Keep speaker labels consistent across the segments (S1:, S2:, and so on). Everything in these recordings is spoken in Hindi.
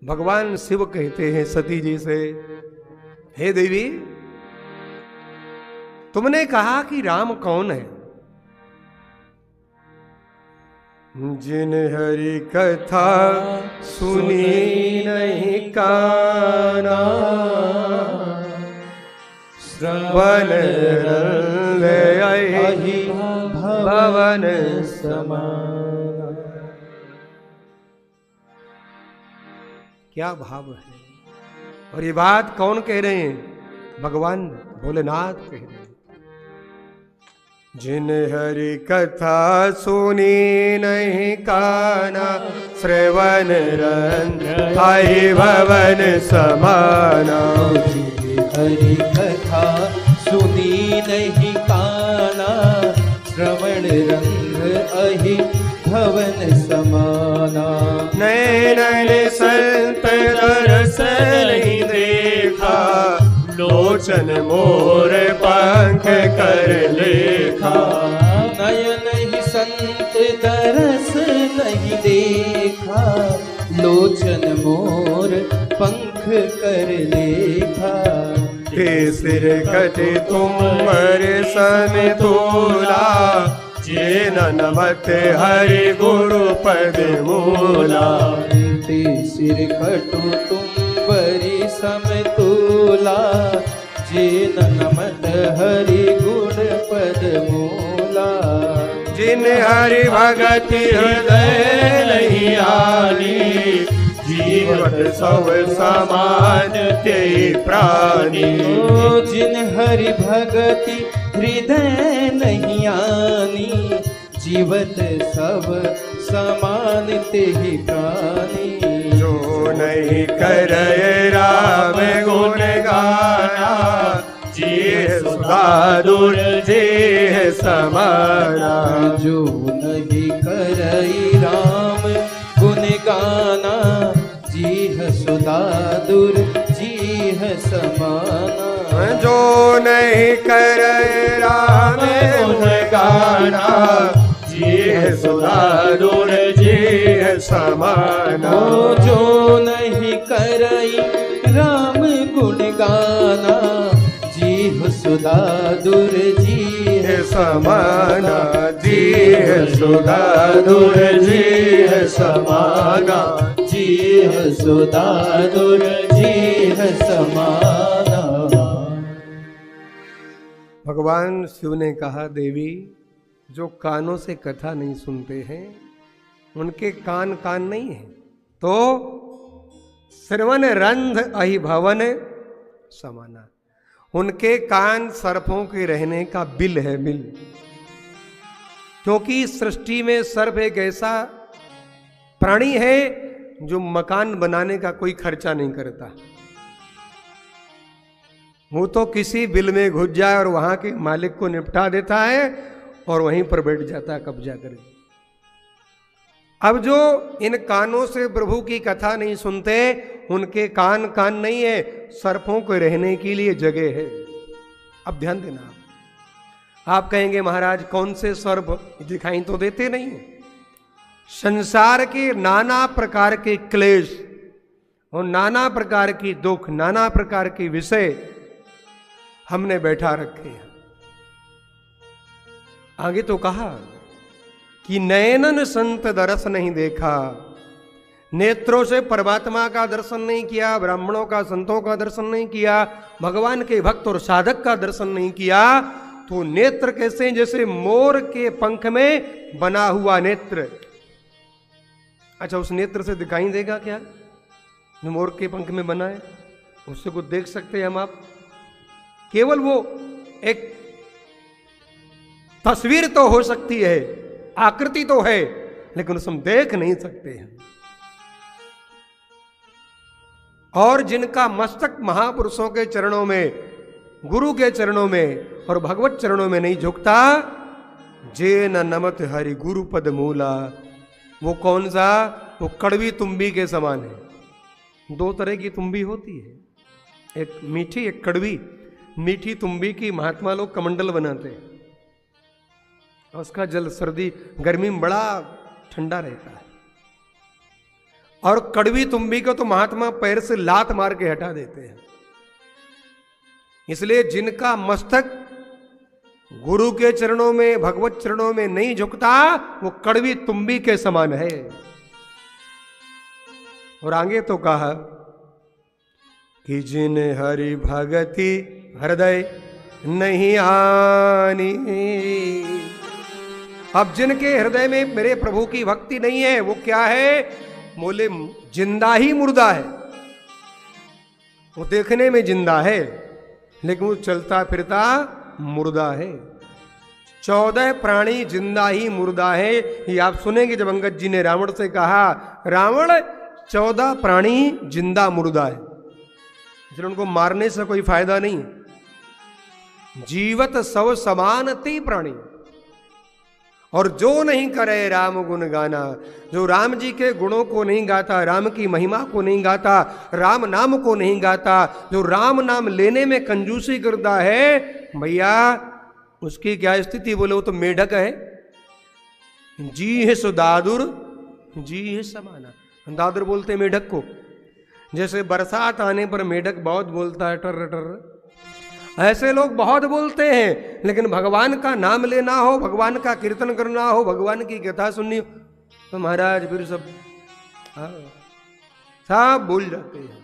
S1: भगवान शिव कहते हैं सती जी से, हे देवी, तुमने कहा कि राम कौन है? जिन हरि कथा सुनी नहीं काना, श्रवण रंग अहि भवन समाना। क्या भाव है! और ये बात कौन कह रहे हैं? भगवान भोलेनाथ कह रहे हैं। जिन हरि कथा सुनी नहीं काना, श्रवण रंग अहि भवन समाना।
S2: हरि कथा सुनी नहीं काना, श्रवण रंग अहि भवन समाना।
S1: नैनन संत दरस नहीं देखा, लोचन मोर पंख कर लेखा।
S2: नयन ही संत दरस नहीं देखा, लोचन मोर पंख कर लेखा।
S1: ते सिर कटे तुम सन तोला, जे नमत हरि गुरु पद मूला।
S2: ते सिर कटु तुम बरी समतोला, जे नमत हरि गुण पद मूला।
S1: जिन हरि भगति हृदय नहीं आनी, जीवत सब समान ते प्राणी।
S2: जिन हरि भगति हृदय नहीं आनी, जीवत सब समान ते प्राणी।
S1: जो नहीं करे राम गुण गाना, जिय सुधा दूर जिह समाना।
S2: जो नहीं करई राम गुण गाना, जीह सुधा दूर जीह समाना।
S1: जो नहीं करे राम गुण गाना, जिह सुधा दूर जिह समाना।
S2: जो नहीं करई राम गुण गाना, जीह सुधा दूर जीह
S1: समाना। जिह सुधा दूर जिह समाना।
S2: जीह सुधा दूर जीह समाना।
S1: भगवान शिव ने कहा, देवी, जो कानों से कथा नहीं सुनते हैं, उनके कान कान नहीं है, तो श्रवण रंध अहि भवन समाना। उनके कान सर्पों के रहने का बिल है, बिल। क्योंकि सृष्टि में सर्प एक ऐसा प्राणी है जो मकान बनाने का कोई खर्चा नहीं करता। वो तो किसी बिल में घुस जाए और वहां के मालिक को निपटा देता है और वहीं पर बैठ जाता है कब्जा करके। अब जो इन कानों से प्रभु की कथा नहीं सुनते, उनके कान कान नहीं है, सर्पों के रहने के लिए जगह है। अब ध्यान देना, आप कहेंगे महाराज कौन से सर्प, दिखाई तो देते नहीं है। संसार के नाना प्रकार के क्लेश और नाना प्रकार की दुख, नाना प्रकार के विषय हमने बैठा रखे हैं। आगे तो कहा कि नयनन संत दरस नहीं देखा, नेत्रों से परमात्मा का दर्शन नहीं किया, ब्राह्मणों का, संतों का दर्शन नहीं किया, भगवान के भक्त और साधक का दर्शन नहीं किया, तो नेत्र कैसे? जैसे मोर के पंख में बना हुआ नेत्र। अच्छा, उस नेत्र से दिखाई देगा क्या जो मोर के पंख में बना है? उससे कुछ देख सकते हैं हम आप? केवल वो एक तस्वीर तो हो सकती है, आकृति तो है, लेकिन उसे हम देख नहीं सकते हैं। और जिनका मस्तक महापुरुषों के चरणों में, गुरु के चरणों में और भगवत चरणों में नहीं झुकता, जे न नमत हरि गुरु पद मूला, वो कौन सा? वो कड़वी तुम्बी के समान है। दो तरह की तुम्बी होती है, एक मीठी एक कड़वी। मीठी तुम्बी की महात्मा लोग कमंडल बनाते हैं, उसका जल सर्दी गर्मी में बड़ा ठंडा रहता है। और कड़वी तुम्बी को तो महात्मा पैर से लात मार के हटा देते हैं। इसलिए जिनका मस्तक गुरु के चरणों में, भगवत चरणों में नहीं झुकता, वो कड़वी तुम्बी के समान है। और आगे तो कहा कि जिन हरि भगति हृदय नहीं आनी। अब जिनके हृदय में मेरे प्रभु की भक्ति नहीं है, वो क्या है? बोले जिंदा ही मुर्दा है। वो देखने में जिंदा है, लेकिन वो चलता फिरता मुर्दा है। 14 प्राणी जिंदा ही मुर्दा है। ये आप सुनेंगे जब अंगद जी ने रावण से कहा, रावण 14 प्राणी जिंदा मुर्दा है, इसलिए उनको मारने से कोई फायदा नहीं। जीवत सब समान ते प्राणी। और जो नहीं करे राम गुण गाना, जो राम जी के गुणों को नहीं गाता, राम की महिमा को नहीं गाता, राम नाम को नहीं गाता, जो राम नाम लेने में कंजूसी करता है, भैया उसकी क्या स्थिति? बोले वो तो मेढक है। जी है सुदादुर, जी है समाना। दादुर बोलते मेढक को। जैसे बरसात आने पर मेढक बहुत बोलता है, टर टर, ऐसे लोग बहुत बोलते हैं, लेकिन भगवान का नाम लेना हो, भगवान का कीर्तन करना हो, भगवान की कथा सुननी हो, तो महाराज फिर सब भूल जाते हैं।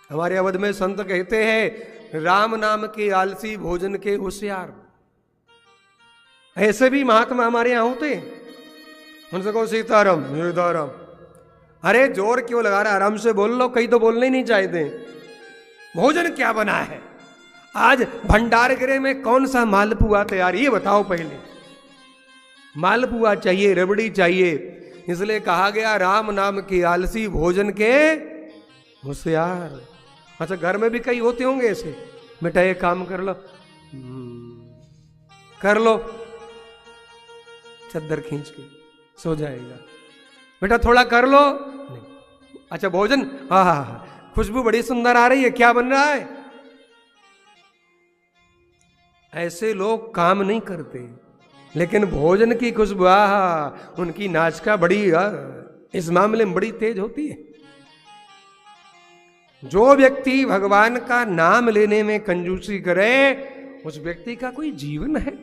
S1: हमारे अवध में संत कहते हैं, राम नाम के आलसी, भोजन के होशियार। ऐसे भी महात्मा हमारे यहां होते हैं। उनसे कहो सीताराम सीताराम, अरे जोर क्यों लगा रहा, आराम से बोल लो। कई तो बोलने ही नहीं चाहते। भोजन क्या बना है आज? भंडारगृह में कौन सा मालपुआ तैयार, ये बताओ पहले। मालपुआ चाहिए, रबड़ी चाहिए। इसलिए कहा गया राम नाम के आलसी, भोजन के होशियार। अच्छा, घर में भी कई होते होंगे ऐसे, बेटा ये काम कर लो, कर लो, चद्दर खींच के सो जाएगा। बेटा थोड़ा कर लो, नहीं। अच्छा भोजन, हाँ हाँ हाँ, खुशबू बड़ी सुंदर आ रही है, क्या बन रहा है? ऐसे लोग काम नहीं करते, लेकिन भोजन की खुशबू, उनकी नाचका बड़ी इस मामले में बड़ी तेज होती है। जो व्यक्ति भगवान का नाम लेने में कंजूसी करे, उस व्यक्ति का कोई जीवन है?